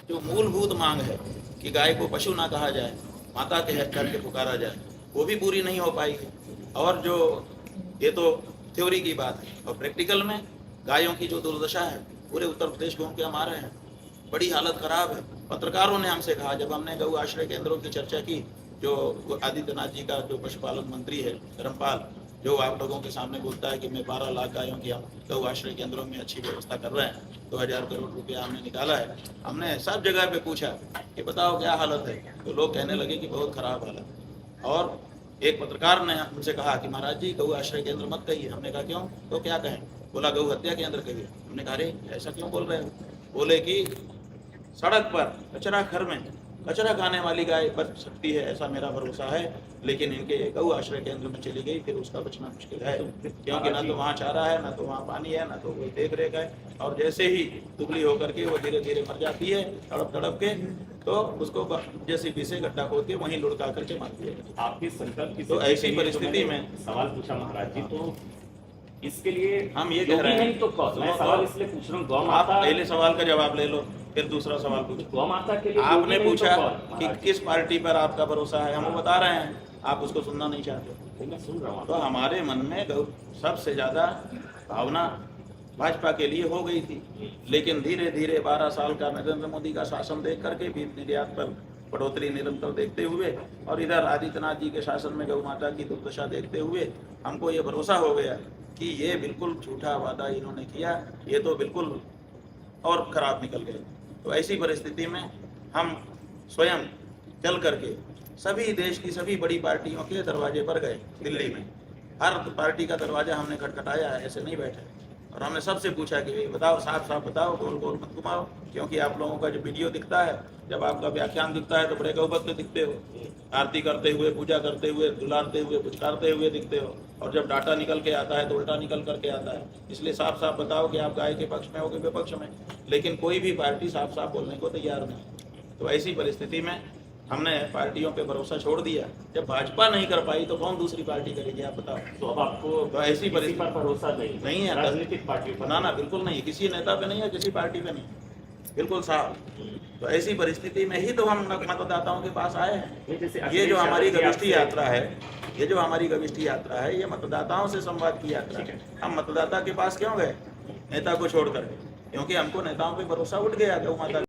जो मूलभूत मांग है कि गाय को पशु ना कहा जाए, माता के करके पुकारा जाए, वो भी पूरी नहीं हो पाई है। और जो ये तो थ्योरी की बात है, और प्रैक्टिकल में गायों की जो दुर्दशा है, पूरे उत्तर प्रदेश घूम के हम आ रहे हैं, बड़ी हालत खराब है। पत्रकारों ने हमसे कहा, जब हमने गौ आश्रय केंद्रों की चर्चा की, जो आदित्यनाथ जी का जो पशुपालन मंत्री है धर्मपाल, जो आप लोगों के सामने बोलता है कि मैं 12 लाख गायों की हम गौ आश्रय केंद्रों में अच्छी व्यवस्था कर रहे हैं, 2000 करोड़ रुपया हमने निकाला है। हमने सब जगह पे पूछा कि बताओ क्या हालत है, तो लोग कहने लगे कि बहुत खराब हालत है। और एक पत्रकार ने हमसे कहा कि महाराज जी गौ आश्रय केंद्र मत कहिए। हमने कहा क्यों? तो क्या कहें? बोला गौ हत्या केंद्र कहिए। हमने कहा अरे ऐसा क्यों बोल रहे हो? बोले कि सड़क पर कचरा घर में कचरा खाने वाली गाय बच सकती है, ऐसा मेरा भरोसा है, लेकिन इनके गौ आश्रय केंद्र में चली गई फिर उसका बचना मुश्किल है, क्योंकि ना तो वहाँ चारा है, ना तो वहाँ पानी है, ना तो कोई देख रेख है, और जैसे ही दुबली होकर के वो धीरे धीरे मर जाती है तड़प तड़प के, तो उसको जेसीबी से गड्ढा खोद के वहीं लुढ़का करके मार दिया। आपकी संकल्प की तो ऐसी परिस्थिति में सवाल पूछा महाराज जी, तो इसके लिए हम ये कह रहे हैं, नहीं तो मैं सवाल इसलिए पूछ रहा हूँ, गौ आप माता, पहले सवाल का जवाब ले लो, फिर दूसरा सवाल पूछो। गौ माता के लिए आपने पूछा कि कि किस पार्टी पर आपका भरोसा है, हम बता रहे हैं, आप उसको सुनना नहीं चाहते। मैं सुन रहा हूँ। तो हमारे मन में सबसे ज्यादा भावना भाजपा के लिए हो गई थी, लेकिन धीरे धीरे 12 साल का नरेंद्र मोदी का शासन देख करके भी निर्यात पर बढ़ोतरी निरंतर देखते हुए, और इधर आदित्यनाथ जी के शासन में गौ माता की दुर्दशा देखते हुए, हमको ये भरोसा हो गया कि ये बिल्कुल झूठा वादा इन्होंने किया, ये तो बिल्कुल और खराब निकल गए। तो ऐसी परिस्थिति में हम स्वयं चल करके सभी देश की सभी बड़ी पार्टियों के दरवाजे पर गए। दिल्ली में हर पार्टी का दरवाजा हमने खटखटाया है, ऐसे नहीं बैठे, और हमने सबसे पूछा कि बताओ, साफ साफ बताओ, गोल गोल मत घुमाओ, क्योंकि आप लोगों का जो वीडियो दिखता है, जब आपका व्याख्यान दिखता है तो बड़े गौभक्त दिखते हो, आरती करते हुए, पूजा करते हुए, दुलारते हुए, पुचकारते हुए दिखते हो, और जब डाटा निकल के आता है तो उल्टा निकल करके आता है। इसलिए साफ साफ बताओ कि आप गाय के पक्ष में हो कि विपक्ष में, लेकिन कोई भी पार्टी साफ साफ बोलने को तैयार नहीं। तो ऐसी परिस्थिति में हमने पार्टियों पे भरोसा छोड़ दिया। जब भाजपा नहीं कर पाई तो कौन दूसरी पार्टी करेगी, आप बताओ। तो अब आपको तो ऐसी परिस्थिति पर भरोसा नहीं है राजनीतिक पार्टियों पर? ना, बिल्कुल नहीं, किसी नेता पे नहीं है, किसी पार्टी पे नहीं, बिल्कुल साफ। तो ऐसी परिस्थिति में ही तो हम मतदाताओं के पास आए हैं। ये जो हमारी गविष्ठी यात्रा है, ये मतदाताओं से संवाद की यात्रा है। हम मतदाता के पास क्यों गए नेता को छोड़कर? क्योंकि हमको नेताओं पे भरोसा उठ गया गौ माता